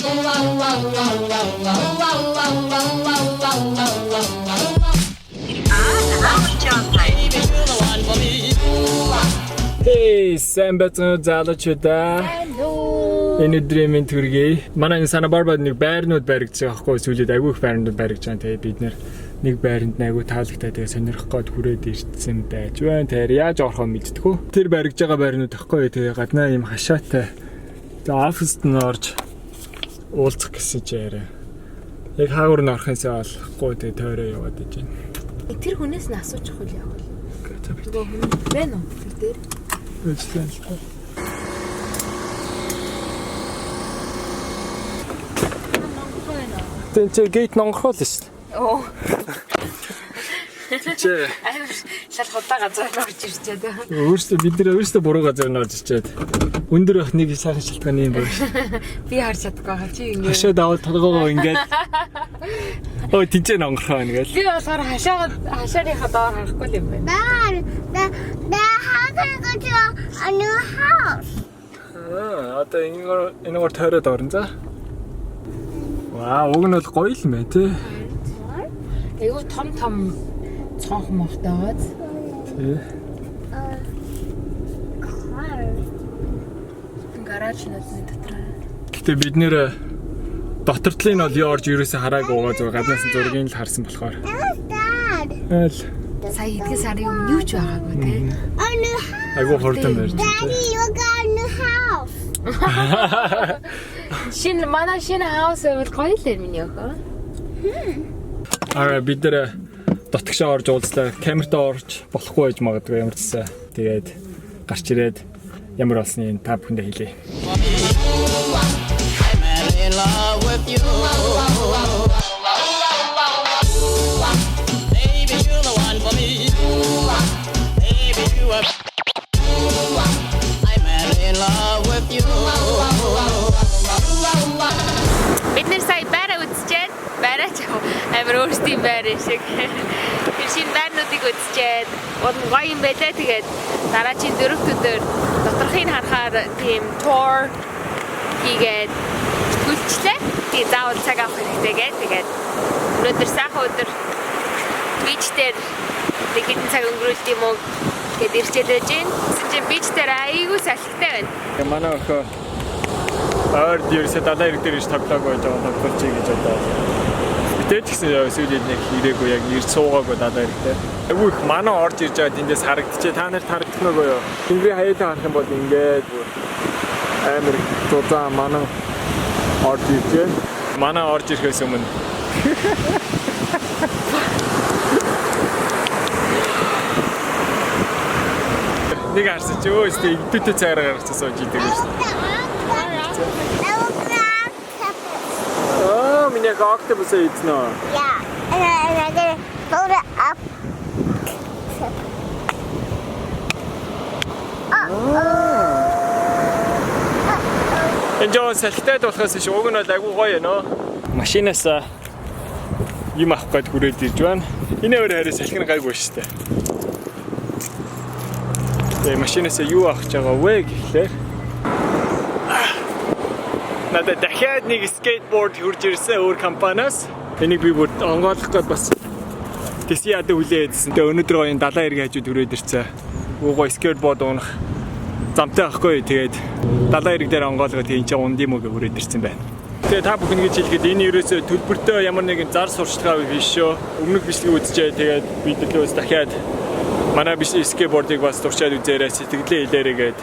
Hey, сайн байцгаана уу залуучуудаа. Энэ өдрийн мэнд хүргэе. Манай энэ Санабарбад нэг байрнууд баригдсан аахгүй сүүлийн агуу их байрнууд баригдж байгаа. Тэгээ бид нэг байранд агуу таалагтай тэгээ сонирхох гээд хүрээд ирсэн байж байна. Тэр яаж орохоо мэддэхгүй. Тэр баригдж байгаа байрнууд аахгүй тэгээ гаднаа юм хашаатай. Тэгээ оффист нь орж уулзах гэсэн чи яриа. Яг хаагур нь орохынсаа болохгүй тэгээ тойроо яваад байж байна. Тэр хүнээс нь асуучих үл явал. Нөгөө хүн байна уу тэр дээр? Өчтөн л та. Тэнцээ гейт нонгохол шүү дээ. Оо. Тэнцээ. Шал худаа газар орж ирчээд. Өөрөөсөө бид нэр өөрөөсөө буруу газар орж ирчээд. Өндөр ах нэг сайхан шалтгааны юм байна. Би харж чадахгүй байгаа чи ингэ. Хашаа даваад толгоогоо ингээд. Ой тэнцээ нонгохоо ингээд. Би болохоор хашааныхаа доор харахгүй юм байна. A new house. Одоо энэгээр тойроод орно за. Вау, уг нь бол гоё юм байна тий. Айгуу том цонх мохтойгоо. Тий. Гараж нэсний дотор. Гэтэ бид нэр дотортлын нь бол яорж ерөөсөө хараагүй байгаа зүгээр гаднаас нь зургийг л харсан болохоор. Айл. Сая эдгээр сарын өмнө юу ч байгаагүй тий. Айгуу хурдан барьж. Daddy, you got a new house. Манай шинэ хаус бол гоё л миний өхөө. Аа бид нэр дотгошоо орж уулзлаа. Камертаа орж болохгүй байж магадгүй ямар ч гэсэн. Тэгээд гарч ирээд ямар болсныг та бүхэндээ хэлье. Бид нэр сая байраа үзчихэд байраач амар өөрсдийн байр шиг шинэ байрнуудыг үзчихэд гоё юм байлаа. Тэгээд дараагийн 4 өдөр доторхыг харахаар тийм tour хийгээд гүйлчлээ. Тэгээд заавал цаг авах хэрэгтэйгээ. Тэгээд өнөөдөр сайхан өдөр бич дээр нэг хэдэн цаг өнгөрүүлт юм уу гэд ирчээд байж гин. Гэсэн чинь бич дээр айгүй салхитай байна. Манай өхөө ойр дээрсээ далайн ирэг дээр иш тоглоог байж байгаа тоглолцъя гэж одоо. Бид ч гэсэн сүүлийн нэг ирээгүй яг ирж суугаагүй далайн ирэгтэй. Айгүй их манай орж ирж байгаа тэндээс харагдчихэ. Та нарт харагдчихноо юу? Тэнгэрийн хаяатаа харах юм бол ингээд амар зузаан манай орж ирж байна. Манай орж ирэхээс өмнө нэг харсан чи өө өстэй идүүтэй цаараа гаргацсан сууж идэг шүү дээ. Oh, миний octopus eats no. Yeah, and I did hold it up. Энэжээ салхитай болохоос шиг уг нь бол айгүй гоё нөө. Машинаас юм авах гээд хүрээд ирж байна. Энэ өөр хараа салхин гайгүй шүү дээ. Тэгээ машинаас юу авах гэж байгаа вэ гэхлээр надад дахиад нэг скейтборд хурж ирсэн өөр компаниас. Энийг би бүр онгойлгох гээд бас тэсий ядаа хүлээдсэн. Тэгээ өнөөдөр гоё далайн иргэн хажууд хүрээд ирсэн. Уугой скейтборд унах замтай байхгүй. Тэгээд далайн ирэг дээр онгойлгоод энэ ч унд юм уу гэж хүрээд ирсэн байна. Тэгээ та бүхэн гэж хэлгээд энэ ерөөсөө төлбөртөө ямар нэгэн зар сурчлагаа биш шүү. Өмнөх бичлэг үзчихээ тэгээд бид төлөөс дахиад манай биш скейтбордыг бас туршаад үзээрэй, сэтгэлээ хэлээрэй гээд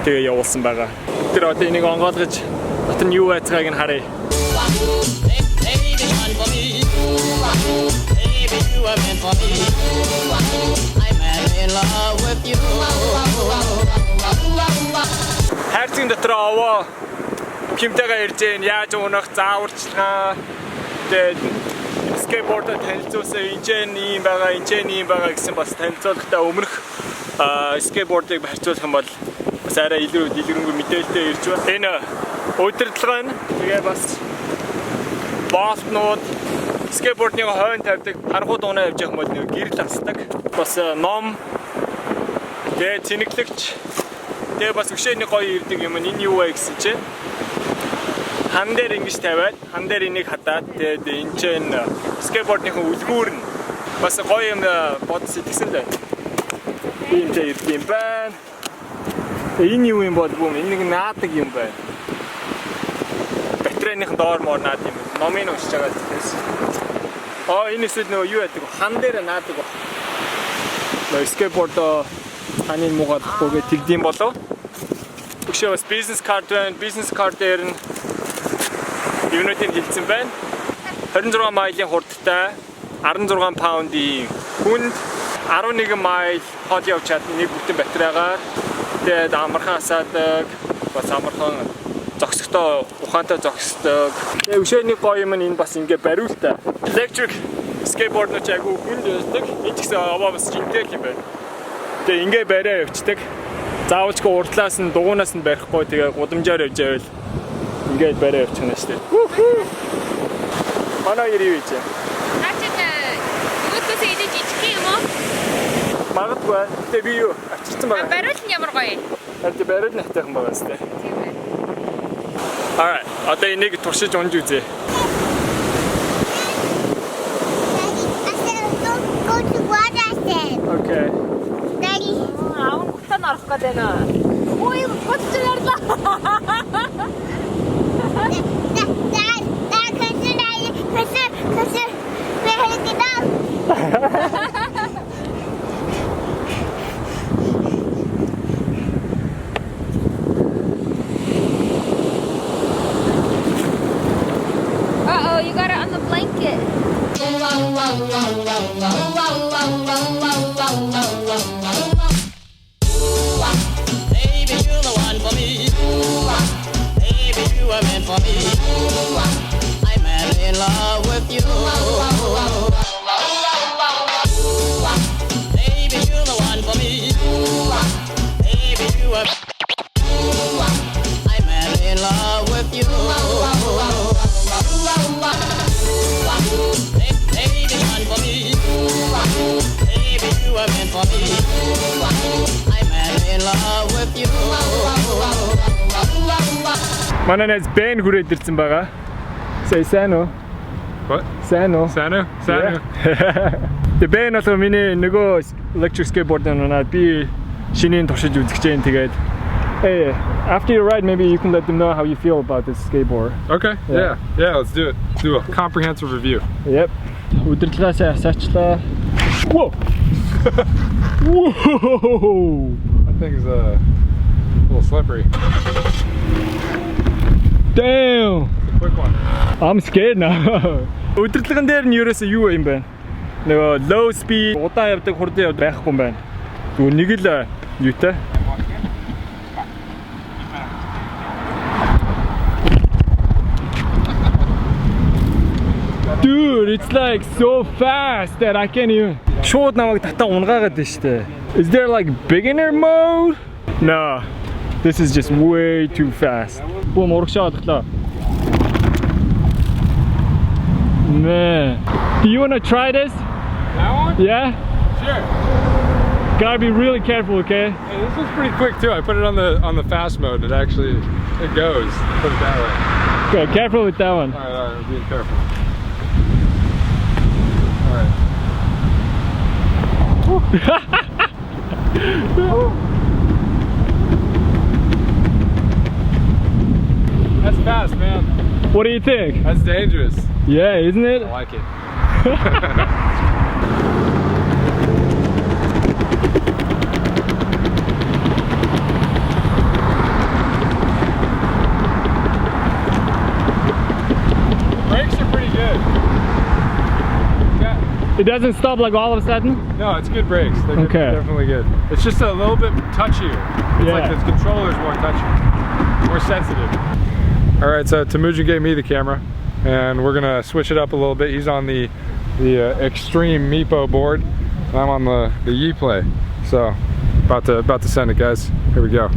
тэгээ явуулсан байгаа. Тэр одоо энийг онгойлгож дотор нь юу байцгааг нь харъя. Хайрцаг дотор овоо хэмтэйгээ ирж гэн яаж унах зааварчилгаа тэгээд скейтбордод танилцуулсан энэ юм байгаа гэсэн бас танилцуулгатай өмнөх скейтбордыг харьцуулах юм бол бас арай илүү дэлгэрэнгүй мэдээлэлтэй ирж байна. Энэ удирдлага нь тэгээ бас болтнууд скейтбордны хойно тавьдаг харгууд унаа явж байгаа юм бол нэг гэрэл асдаг. Бас ном тэгээ цэнэглэгч тэгээ бас өшөөний гоё ирдэг юм энэ юу вэ гэсэн чинь хан дээр ингэж тавиад хан дээр энийг хатаад тэгээд энэ чинь скейтбордныхын үлгүүр нь бас гоё юм бодсон гэсэн л байна. Ийм юм байна. Энэ юу юм болов уу? Энэ нэг наадаг юм байна. Батарейныхын доор моор наад юм. Номын уншиж байгаа зүгээс. Энэ эсвэл нөгөө юу яадаг вэ? Хан дээр наадаг ба. Нөгөө скейтборд ханы муугадахгүйгээ тэгдэм болов. Өгшөө бас бизнес карт байна. Бизнес карт дээр нь юунуудыг хэлсэн байна. 26 майлын хурдтай 16 паундын хүнд 11 майл хол явж чадна нэг бүтэн батарейгаар. Тэгээд амархан асаадаг, бас амархан зогсохдоо ухаантай зогсдог. Тэгээд өшөөний гоё юм нь энэ бас ингээ бариултаа. Electric skateboard нь ч айгүй хүнд байдаг. Энэ ч гэсэн аваа бас жинтэй юм байна. Тэгээд ингээ бариа явцдаг. Заавалчгүй урдлаас нь дугуунаас нь барихгүй тэгээ гудамжаар явж байвал ингээд бариа явчихна шүү дээ. Манай юу ийж. Магадгүй. Тэ би юу авчирсан байгаа. Бариул нь ямар гоё. Тэ бариул нь хатайхан байгаа сте. Alright. Одоо энийг туршиж унж үзье. Go to what I said. Okay. Daddy. Аав хутаа нарах гэдэг нэ. Ой, гоцлоорлаа. Uh-oh, you got it on the blanket. Baby, you're the one for me. Baby, you are meant for me. I'm madly in love with you. Baby, you're the one for me. Baby, you are. I'm madly in love with you. Baby, one for me. Baby, you are meant for me. I'm madly in love with you. Манайнаас бэн хүрээд ирсэн байгаа. Say Sano. What? Sano. Sano? Sano? The band also миний нөгөө electric skateboard нанаад би шинийн туршиж үзэж जैन тэгээд hey, after you ride maybe you can let them know how you feel about this skateboard. Okay. Yeah, let's do it. Do a comprehensive review. Yep. Удирдлагаасаа асаачлаа. Whoa. Whoa. That thing's a little slippery. Damn. It's a quick one. I'm scared now. Удирдлагын дээр нь ерөөсөө юу юм бэ? Нөгөө low speed удаан явдаг хурдан явдаг байхгүй юм байна. Зүгээр нэг л юутай. Dude, it's like so fast that I can't even. Шууд намайг татаа унгаагаад байна штэ. Is there like beginner mode? No. This is just way too fast. Boom, урагшаад глаа. Man. Do you want to try this? That one? Yeah? Sure. Gotta be really careful, okay? Hey, this one's pretty quick too. I put it on the fast mode. It actually goes. Put it that way. Okay, careful with that one. All right, I'm being careful. All right. That's fast, man. What do you think? That's dangerous. Yeah, isn't it? I like it. Brakes are pretty good. Yeah. It doesn't stop like all of a sudden? No, it's good brakes. They're Okay. definitely good. It's just a little bit touchier. It's like Yeah. the controller's more touchy, more sensitive. All right, so Temuujin gave me the camera, and we're gonna switch it up a little bit. He's on the extreme Meepo board, and I'm on the Yi Play. So about to send it, guys. Here we go.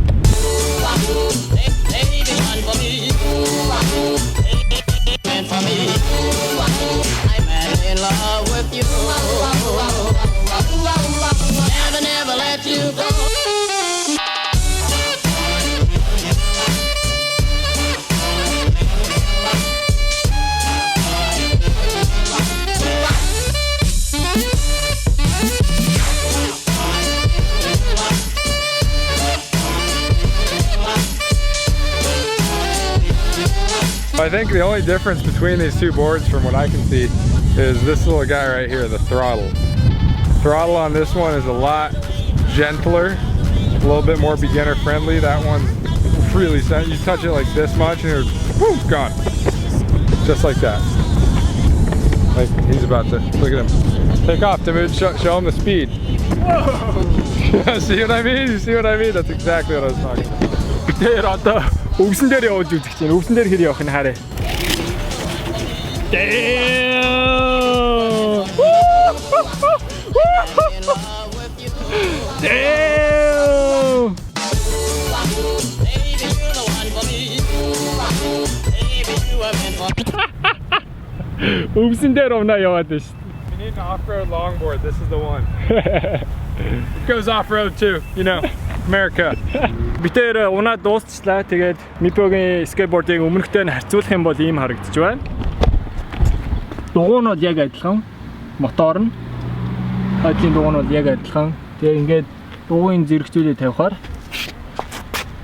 I think the only difference between these two boards from what I can see is this little guy right here, the throttle. Throttle on this one is a lot gentler, a little bit more beginner friendly. That one's really sensitive. You touch it like this much and it's whoo, gone. Just like that. Like he's about to, look at him. Take off, Temuujin, show him the speed. Whoa! See what I mean? You see what I mean? That's exactly what I was talking about. Тэр одоо өвсөн дээр явуулж үзэх чинь. Өвсөн дээр хэр явах нь харъя. Damn! Өвсөн дээр унаа яваад байна шүү. You need an off-road longboard. This is the one. It goes off-road too, you know, America. Битээр унаа дуусчлаа. Тэгээд Мипогийн скейтбордыг өмнөхтэй нь харьцуулах юм бол ийм харагдаж байна. Дугуйнууд яг адилхан. Мотор нь хойдлын дугуйнууд яг адилхан. Тэгээд ингээд дугуйн зэрэгцүүлээ тавихаар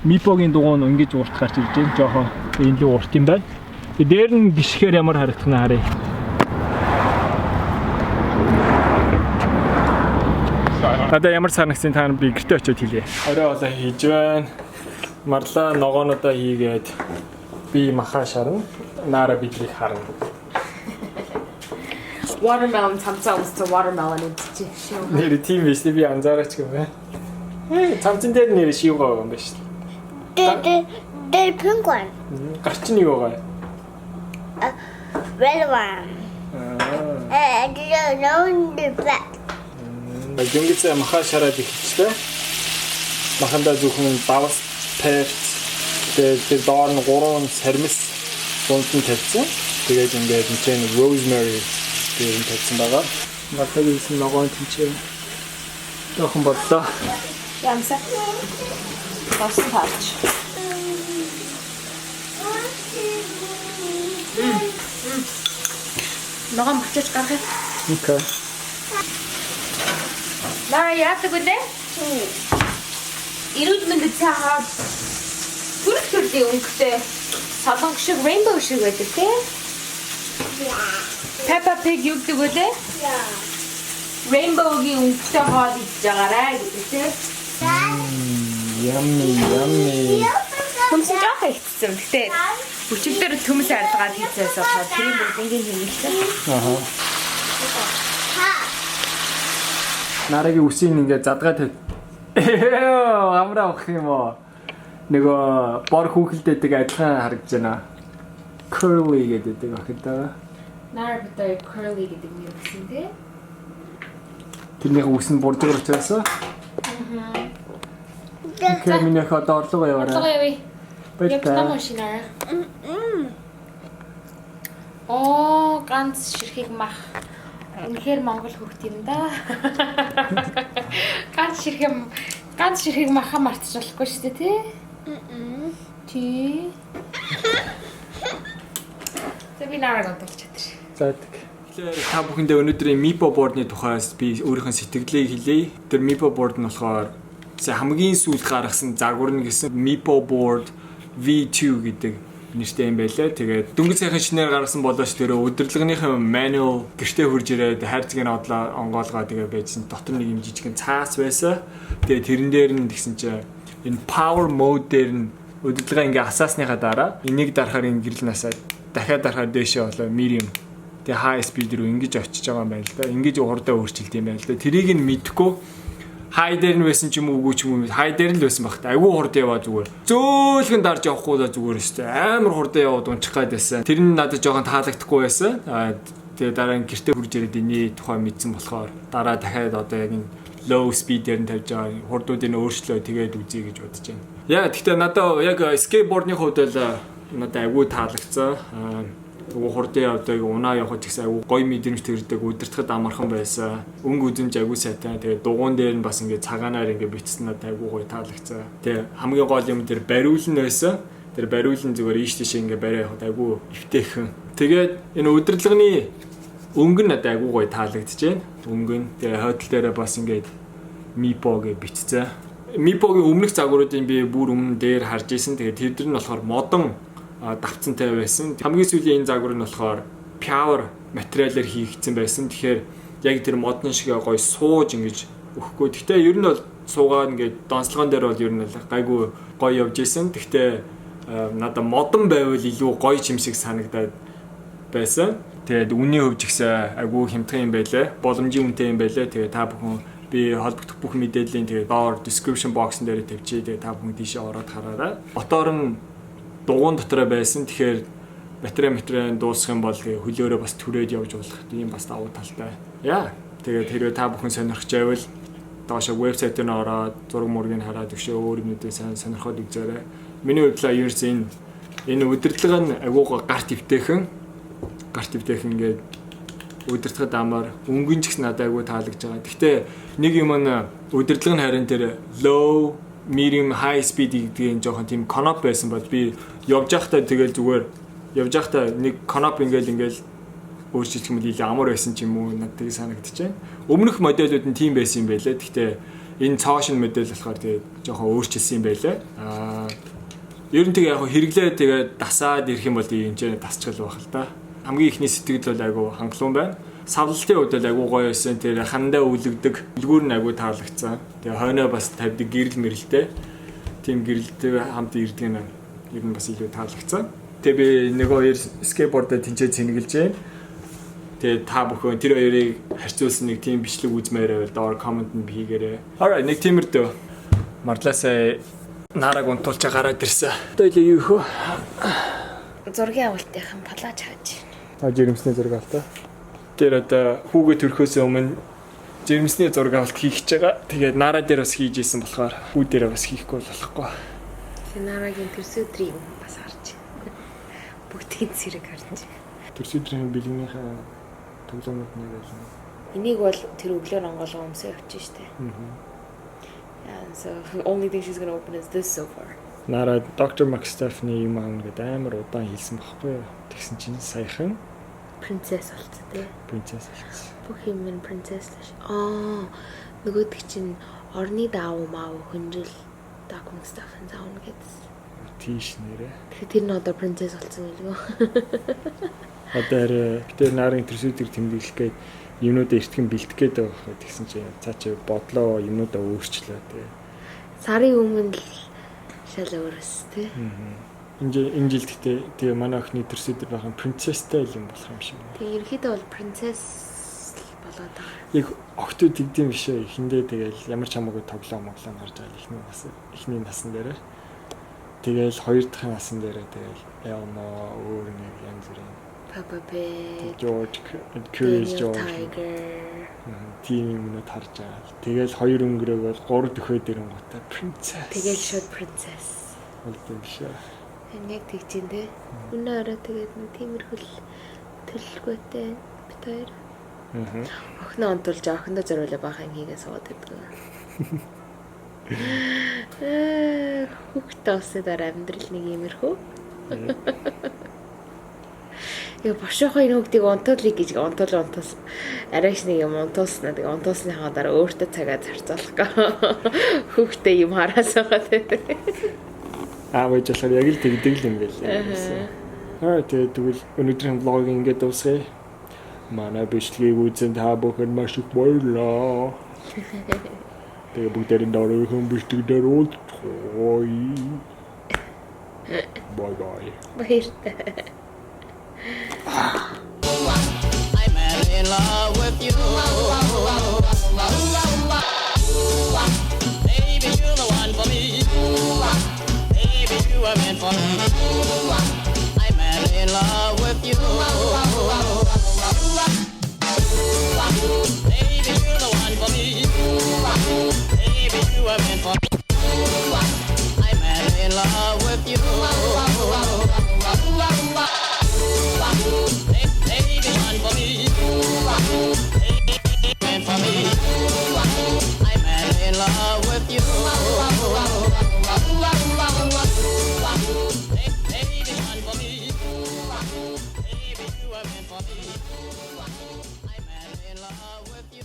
Мипогийн дугуй нь ингэж урт гарч ирж байна. Жохон илүү урт юм байна. Тэгээд дээр нь гიშгээр ямар харагдах нь харъя. Одоо ямар санагдсан та би гэртээ очиод хэлье. Орой болоо хийж байна. Marla ногоонуудаа хийгээд би махаа шарна. Nara бидрийг харна. Watermelon цамцаа устсан watermelon идчих шүү. Нэр тийм биш би анзаараач юм байна. Цамцын дээр нэр шивгаа юм байна шүү. The pink one. Гарч нь юу байгаа? Red one. No, the black. Дөнгөж махаа шараад ихчлээ. Махандаа зөвхөн давс перц тэгээд доор нь 3 сармис дунд нь тавьсан. Тэгээд ингээд энэ rosemary тэгээд тавьсан байгаа. Махагийн ногоон тэнцээ. Жохон бодлоо. Ямсаа. Бас таач. Ногоон бачиж гаргая. Окей. Nara яадаг үлээ? Ирүүд мэнд цаагаад бүрх төрлийн өнгөтэй солонго шиг rainbow шиг байдаг тийм? Peppa Pig юудаг үлээ? Rainbow-гийн өнгөтэй хоол идэж байгаарай гэдэг тийм? Yummy. Хүмс жоох ихсэн. Гэтэ өчигдөр төмс ардгаад хийцээс болохоор тэрийн бүгд ингийн хийлээ. Аха. Нарагийн үсийг ингээд задгаа тавь. Амраа авах юм уу? Нөгөө бор хүүхэлдээдэг адилхан харагдаж байна. Curly гэдэг ахад даа. Nara битэй curly гэдэг нэр өгсөн тий. Тэрний үс нь буржгаар учраас. Окей, миний хадаа орлого яваарай. Орлого явъя. Баярлалаа. Ямар машинаа? Оо, ганц ширхэг мах. Үнэхээр Монгол хүүхд юм да. Ганц ширхэг маха мартчихлахгүй шүү дээ тий. Тий. Тэби Nara гонтолч чадчих. Заадаг. Тэгэхээр та бүхэндээ өнөөдрийн Mipo board-ны тухайс би өөрийнхөө сэтгэлээ хэлье. Тэр Mipo board нь болохоор хамгийн сүүлд гаргасан загвар нь гэсэн Mipo board V2 гэдэг нэртэй юм байлаа. Тэгээд дөнгөж сайхан шинээр гаргасан болооч тэр удирдлагынхаа manual гэртээ хурж ирээд хайрцгийг одлоо онгоолгоо тэгээ байжсэн. Дотор нэг юм жижигхэн цаас байсан. Тэгээ тэрэн дээр нь тэгсэн чинь энэ power mode дээр нь удирдлага ингээ асаасныхаа дараа энийг дарахаар энэ гэрэл насаад дахиад дарахаар дээшээ болоо medium. Тэгээ high speed руу ингэж очиж байгаа юм байна л да. Ингэж хурдаа өөрчилд юм байна л да. Тэрийг нь мэдхгүй хай дээр нь байсан ч юм уу үгүй ч юм уу хай дээр нь л байсан багт айгүй хурд яваа зүгээр зөөлгөн дарж явахгүй да зүгээр өстэй амар хурд яваад унчих гад байсан тэр нь надад жоохон таалагдахгүй байсан тэгээ дараа нь гэртээ хурж ирээд эний тухай мэдсэн болохоор дараа дахиад одоо яг энэ low speed дээр нь тавьж байгаа хурдуудыг өөрчлөө тэгээд үзье гэж бодож байна яа гэхдээ надад яг skateboard-ны хувьд бол надад айгүй таалагдсан хурдын одоо унаа явах гэсэн айгүй гоё мэдрэмж төрдөг удирдахад амархан байсан. Өнгө үзэмж айгүй сайтай. Тэгээ дугуун дээр нь бас ингээд цагаанаар ингээд бичсэн надад айгүй гоё таалагдсан. Тэгээ хамгийн гол юм тэр бариулн байсан. Тэр бариулн зүгээр ийш тийш ингээд барай явахад айгүй эвтэйхэн. Тэгээд энэ удирдлагын өнгө нь надад айгүй гоё таалагдчихээн. Өнгө нь тэгээ хойдол дээрээ бас ингээд Mipo гэж бичсэн. Mipo-гийн өмнөх загваруудыг би бүр өмнө дээр харж ирсэн. Тэгээд тэр нь болохоор модон давцантай байсан. Хамгийн сүүлийн энэ загвар нь болохоор power материалаар хийгдсэн байсан. Тэгэхээр яг тэр модон шиг гоё сууж ингэж өгөхгүй. Гэхдээ ер нь бол суугаад ингээд донслогон дээр бол ер нь гайгүй гоё явж исэн. Гэхдээ надад модон байвал илүү гоё юм шиг санагдаад байсан. Тэгээд үнийн хөвж ихсэн айгүй хямдхан юм байлаа. Боломжийн үнэтэй юм байлаа. Тэгээд та бүхэн би холбогдох бүх мэдээллийн тэгээд доор description box-н дээр тавьчих. Тэгээд та бүхэн тийшээ ороод хараарай. Мотор нь дугуун дотроо байсан. Тэгэхээр батарей дуусах юм бол тэгээд хөлөөрөө бас түрээд явж болох. Тийм бас давуу талтай. Яа. Тэгээд хэрвээ та бүхэн сонирхож байвал доошо вебсайт дээр ороод зураг мургийг хараад өшөө өөр юмнуудыг сайн сонирхоод үзээрэй. Миний хувьд л ерөөс энэ удирдлага нь агуугаа гарт ивтэйхэн ингээд удирдахад амар өнгөн ч гэсэн надад агуу таалагдж байгаа. Гэхдээ нэг юм нь удирдлага нь харин тэр low, medium, high speed гэдгийг жоохон тийм коноп байсан бол би явж байхдаа тэгэл зүгээр явж байхдаа нэг коноп ингээл өөрчлөлт юм илүү амар байсан ч юм уу надад тийг санагдчихэв. Өмнөх модельүүд нь тийм байсан юм байлаа. Гэхдээ энэ цоошин модель болохоор тэгээ жоохон өөрчилсөн юм байлаа. Ер нь тэгээ яг хэрэглээ тэгээ дасаад ирэх юм бол энэ ч тасчгал байх л да. Хамгийн ихний сэтгэл бол айгу хангалуун байна. Савлалтын хувьд бол айгу гоё байсан. Тэр хандаа үлгдэг. Үлгүүр нь айгу таалагдсан. Тэгээ хойноо бас тавьдаг гэрэл мэрэлтэй. Тийм гэрэлтэй хамт ирдэг нь ер нь бас илүү таалагдсан. Тэгээ би нэг хоёр скейтбордоо тэнцээ цэнгэлж байна. Тэгээ та бүхэн тэр хоёрыг харьцуулсан нэг тийм бичлэг үзмээрээ бол доор коммент нь хийгээрэй. Alright, нэг тиймэрдээ Марласаа Нараг унтуулж гараад ирсэн. Одоо юу хөө? Зургийн авалтынхан палаж хааж. Жирэмсний зураг авалт. Тэр одоо хүүгээ төрөхөөс өмнө жирэмсний зураг авалт хийх гэж байгаа. Тэгээд Нара дээр бас хийж исэн болохоор хүү дээр бас хийхгүй болохгүй. Тэр Нарагийн төрсөдрийг бас харж. Бүгдийн зэрэг харж. Төрсөдрийн бэлгийнхаа тоглоомнууд нэг байсан. Энийг бол тэр өглөөр онгоолгоо өмсөө явчих штэ. And so the only thing she's going to open is this so far. Nara Dr. McStuffy юм ингээд амар удаан хэлсэн байхгүй юу? Тэгсэн чинь саяхан princess болцсон тий. Princess болцсон. Бүх юм минь princess л ш. Нөгөөдөг чинь орны даав маав хөнжил Dr. McStuffy заавна гэдсэн. Тийш нэрэ. Тэгэхээр тэр нь одоо princess болцсон гэлгүй. Одоо тэр нарын төрсөдөг тэмдэглэх гээд юмнуудаа эртхэн бэлтгэх гээд байгаа хэрэг тэгсэн чинь цаа чи бодлоо юмнуудаа өөрчлөө тий. Сарын өмнө л шал өөрөс тий. Энэ жил гэхдээ тэгээ манай охины төрсөдөр байгаа принцесстэй юм болох юм шиг. Тэгээ ерөөхдөө бол принцесс болоод байгаа. Яг охтууд игдэм биш ээ. Эхэндээ тэгээл ямар ч хамаагүй тоглоом гарч байгаа ихний насн дээрээ. Тэгээл хоёр дахь насн дээрээ тэгээл Elmo өөр нэг янз бүрийн Papa Pig, George, INQUIRES George. Тийм юмнууд харж байгаа. Тэгээл хоёр өнгөрөөгөл гурав дөхөөд ирэнгүүтээ princess. Тэгээл шууд princess. Болдсон биш ээ. Яг тэгжин тий. Өнөө орой тэгээд нэг тиймэрхүүл төлөвлөгөөтэй бит хоёр. Охноо онтулж охиндоо зориулаа баахан хийгээ суугаад байдаг. Хүүхдээ осоор амьдрал нэг иймэрхүү. Яа бошоохоо энэ хүүхдийг онтуулъя гэж онтуулсан. Арайш нэг юм онтуулсан. Тэгээ онтуулсныхаа дараа өөртөө цагаа зарцуулах. Хүүхдээ юм хараас байгаа тий. Аваж болохоор яг л тэгдэг юм байлээ. Тэгвэл өнөөдрийн влог ингээд дуусгая. Манай бичлэгийг үзэн та бүхэн маш их баярлалаа. Тэгээ бүгдээрээ дөрөвхөн бичлэг дээр уулзъя. Bye bye. Баярлалаа. I'm in love with you. Baby, you're the one for me. Baby, you are meant for me. I'm in love with you. Baby, you're the one for me. Baby, you are meant for me. I'm in love with you. Baby, one for me. And for me, I'm in love with you. Baby, one for me. Baby, you are meant for me. I'm in love with you.